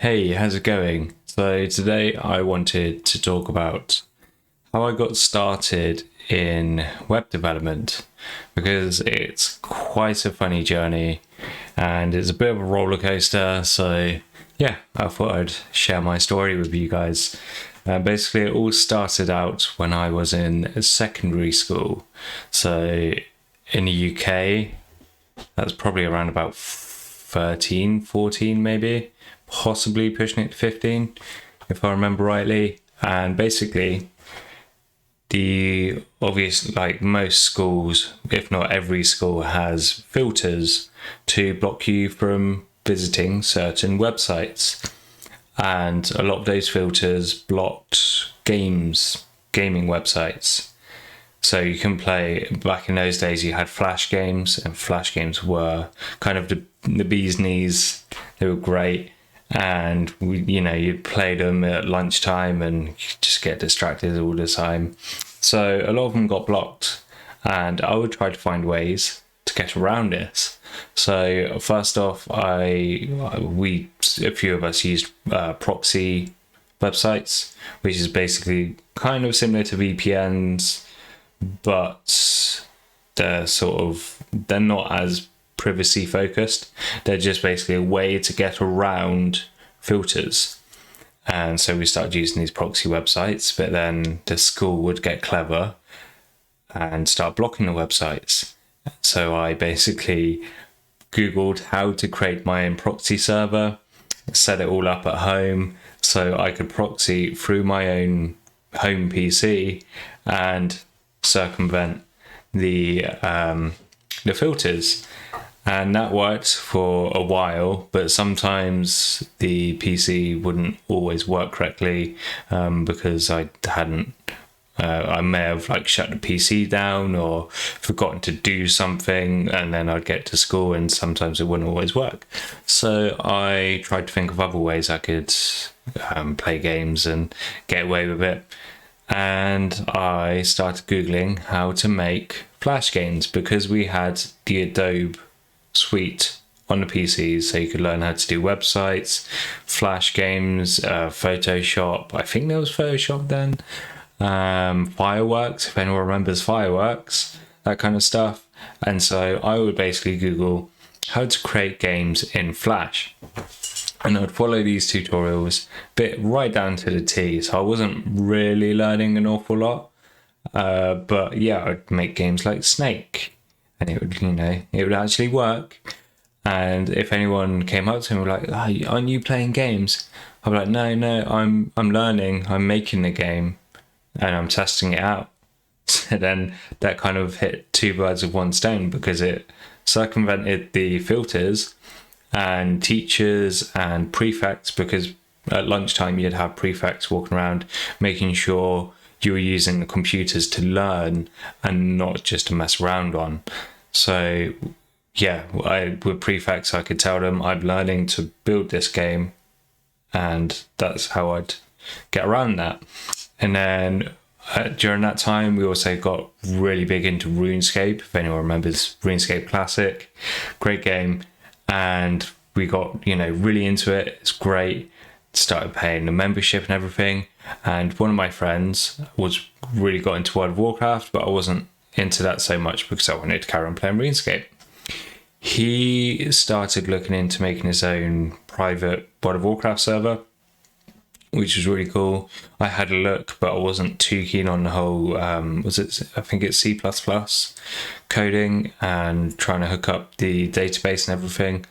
Hey, how's it going? So, today I wanted to talk about how I got started in web development because it's quite a funny journey and it's a bit of a roller coaster. So, yeah, I thought I'd share my story with you guys. Basically, it all started out when I was in secondary school. So, in the UK, that's probably around about 13, 14, maybe, possibly pushing it to 15, if I remember rightly. And basically, the obvious, like most schools, if not every school, has filters to block you from visiting certain websites. And a lot of those filters blocked gaming websites. So you can play, back in those days, you had flash games, and flash games were kind of the bee's knees. They were great. And you'd play them at lunchtime and you just get distracted all the time. So a lot of them got blocked, and I would try to find ways to get around this. So first off, a few of us used proxy websites, which is basically kind of similar to VPNs, but they're not as privacy focused. They're just basically a way to get around filters. And so we started using these proxy websites, but then the school would get clever and start blocking the websites. So I basically Googled how to create my own proxy server, set it all up at home so I could proxy through my own home PC and circumvent the filters. And that worked for a while, but sometimes the PC wouldn't always work correctly because I may have shut the PC down or forgotten to do something, and then I'd get to school and sometimes it wouldn't always work. So I tried to think of other ways I could play games and get away with it. And I started Googling how to make Flash games because we had the Adobe suite on the PCs, so you could learn how to do websites, Flash games, Photoshop. I think there was Photoshop then. Fireworks, if anyone remembers Fireworks, that kind of stuff. And so I would basically Google how to create games in Flash. And I'd follow these tutorials bit right down to the T. So I wasn't really learning an awful lot. But yeah, I'd make games like Snake, and it would actually work. And if anyone came up to me and were like, "Oh, aren't you playing games?" I'd be like, "No, I'm learning. I'm making the game, and I'm testing it out." So then that kind of hit two birds with one stone because it circumvented the filters and teachers and prefects, because at lunchtime you'd have prefects walking around making sure you were using the computers to learn and not just to mess around on. So yeah, with prefects I could tell them I'm learning to build this game, and that's how I'd get around that. And then during that time we also got really big into RuneScape, if anyone remembers RuneScape Classic. Great game. And we got really into it. It's great. Started paying the membership and everything. And one of my friends really got into World of Warcraft, but I wasn't into that so much because I wanted to carry on playing RuneScape. He started looking into making his own private World of Warcraft server, which was really cool. I had a look, but I wasn't too keen on the whole, I think it's C++ coding and trying to hook up the database and everything.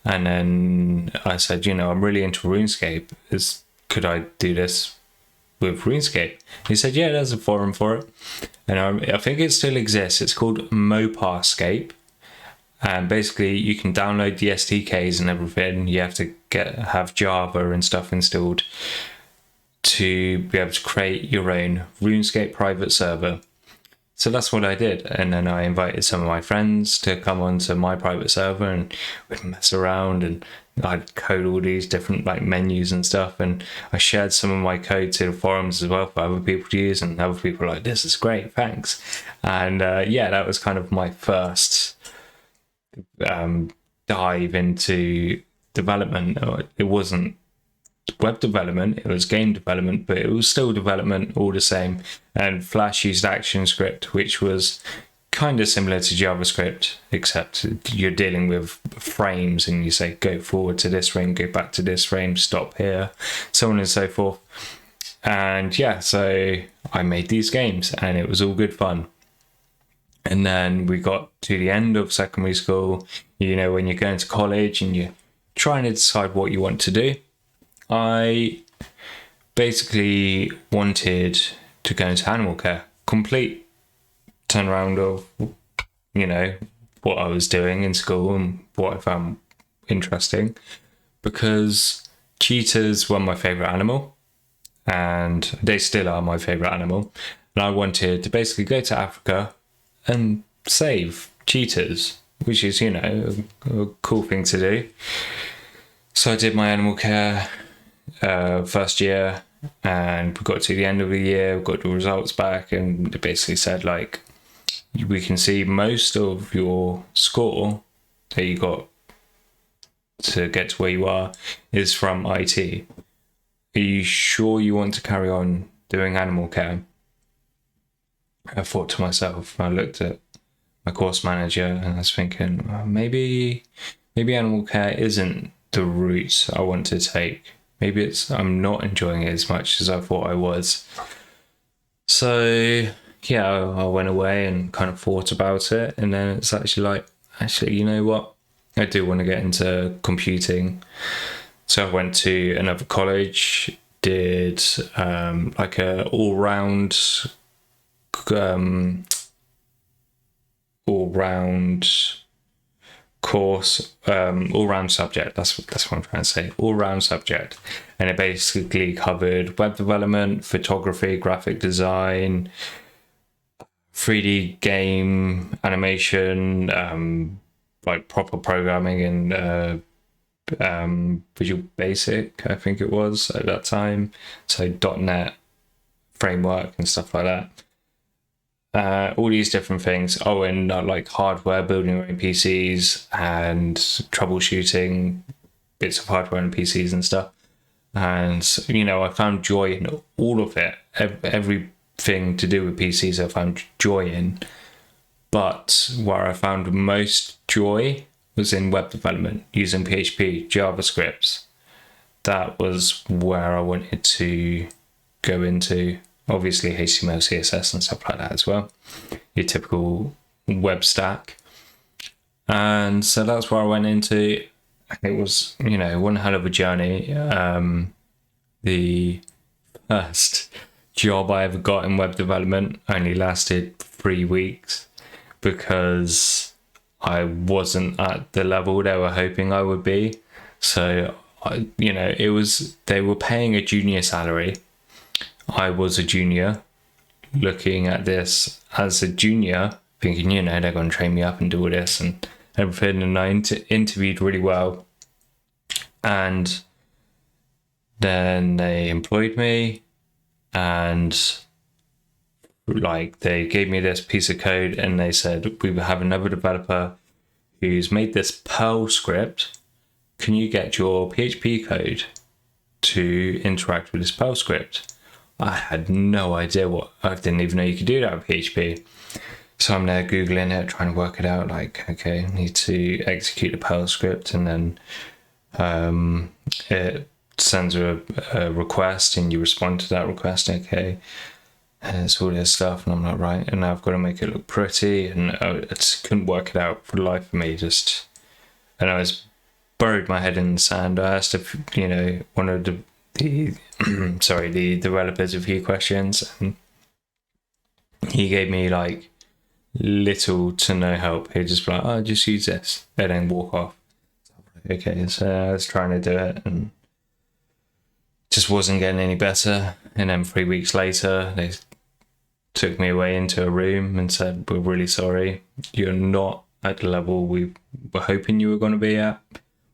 And then I said, I'm really into RuneScape. Could I do this with RuneScape? He said, yeah, there's a forum for it. And I think it still exists. It's called Moparscape. And basically you can download the SDKs and everything. You have to have Java and stuff installed to be able to create your own RuneScape private server. So that's what I did. And then I invited some of my friends to come onto my private server, and we'd mess around, and I'd code all these different menus and stuff. And I shared some of my code to the forums as well for other people to use, and other people were like, this is great, thanks. And that was kind of my first dive into development. It wasn't web development, it was game development, but it was still development all the same. And Flash used ActionScript, which was kind of similar to JavaScript, except you're dealing with frames and you say go forward to this frame, go back to this frame, stop here, so on and so forth. And yeah, so I made these games and it was all good fun. And then we got to the end of secondary school, you know, when you're going to college and you're trying to decide what you want to do. I basically wanted to go into animal care, complete turnaround of, you know, what I was doing in school and what I found interesting, because cheetahs were my favorite animal and they still are my favorite animal. And I wanted to basically go to Africa and save cheetahs, which is, you know, a cool thing to do. So I did my animal care first year, and we got to the end of the year, we got the results back, and it basically said, like, we can see most of your score that you got to get to where you are is from IT. Are you sure you want to carry on doing animal care? I thought to myself, I looked at my course manager and I was thinking, well, maybe animal care isn't the route I want to take. Maybe I'm not enjoying it as much as I thought I was. So yeah, I went away and kind of thought about it, and then it's actually, you know what? I do want to get into computing. So I went to another college, did like a all-round course, all-round subject. That's what I'm trying to say. All-round subject, and it basically covered web development, photography, graphic design, 3D game animation, like proper programming in Visual Basic, I think it was at that time. So .NET framework and stuff like that. All these different things. Oh, and like hardware, building your own PCs and troubleshooting bits of hardware and PCs and stuff. And, you know, I found joy in all of it. Everything to do with PCs I found joy in. But where I found most joy was in web development, using PHP, JavaScript. That was where I wanted to go into. Obviously HTML, CSS and stuff like that as well. Your typical web stack. And so that's where I went into. It was, you know, one hell of a journey. The first job I ever got in web development only lasted 3 weeks because I wasn't at the level they were hoping I would be. So, you know, they were paying a junior salary. I was a junior looking at this as a junior, thinking, you know, they're going to train me up and do all this and everything. And I interviewed really well. And then they employed me and like they gave me this piece of code and they said, we have another developer who's made this Perl script. Can you get your PHP code to interact with this Perl script? I had no idea I didn't even know you could do that with PHP. So I'm there Googling it, trying to work it out. Like, okay, I need to execute a Perl script, and then it sends a request and you respond to that request. Okay, and it's all this stuff. And I'm like, right. And now I've got to make it look pretty. And I just couldn't work it out for the life of me. And I was buried my head in the sand. I asked if, you know, one of the developers a few questions, and he gave me like little to no help. He'd just be like, oh, just use this, and then walk off. Okay, so I was trying to do it and just wasn't getting any better. And then 3 weeks later, they took me away into a room and said, we're really sorry, you're not at the level we were hoping you were going to be at.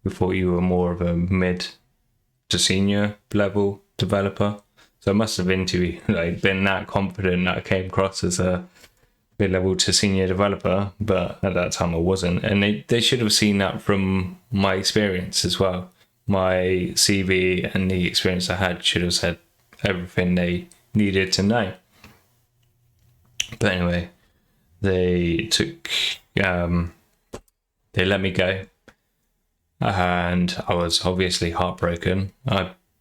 We thought you were more of a mid to senior level developer. So I must have been that confident that I came across as a mid-level to senior developer, but at that time I wasn't. And they should have seen that from my experience as well. my CV and the experience I had should have said everything they needed to know. But anyway, they let me go, and I was obviously heartbroken.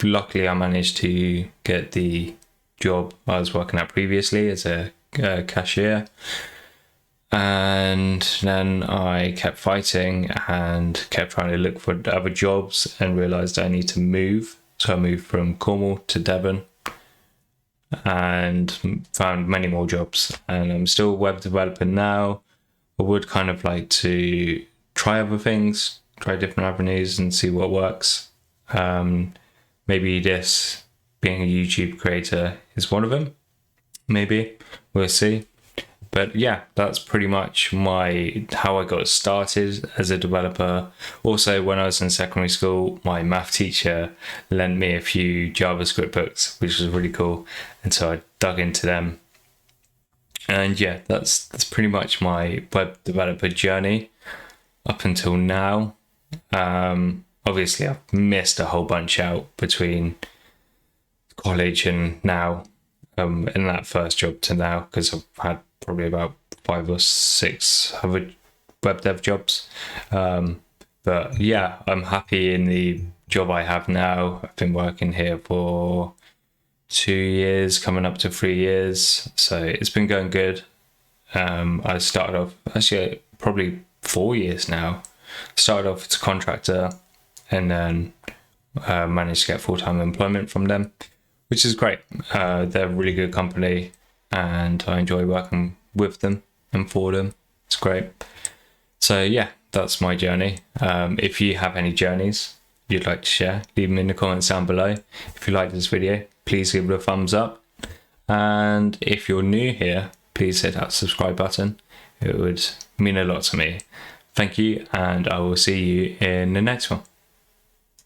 Luckily I managed to get the job I was working at previously as a cashier, and then I kept fighting and kept trying to look for other jobs and realized I need to move. So I moved from Cornwall to Devon and found many more jobs, and I'm still a web developer now. I would kind of like to try other things, try different avenues and see what works. Maybe this being a YouTube creator is one of them. Maybe we'll see. But yeah, that's pretty much how I got started as a developer. Also, when I was in secondary school, my math teacher lent me a few JavaScript books, which was really cool. And so I dug into them. And yeah, that's pretty much my web developer journey up until now. Obviously, I've missed a whole bunch out between college and now, in that first job to now, because I've had probably about 5 or 6 other web dev jobs. But yeah, I'm happy in the job I have now. I've been working here for 2 years, coming up to 3 years. So it's been going good. I started off, actually probably 4 years now. Started off as a contractor and then managed to get full-time employment from them, which is great. They're a really good company and I enjoy working with them and for them. It's great. So yeah, that's my journey. If you have any journeys you'd like to share, leave them in the comments down below. If you like this video, please give it a thumbs up. And if you're new here, please hit that subscribe button. It would mean a lot to me. Thank you, and I will see you in the next one.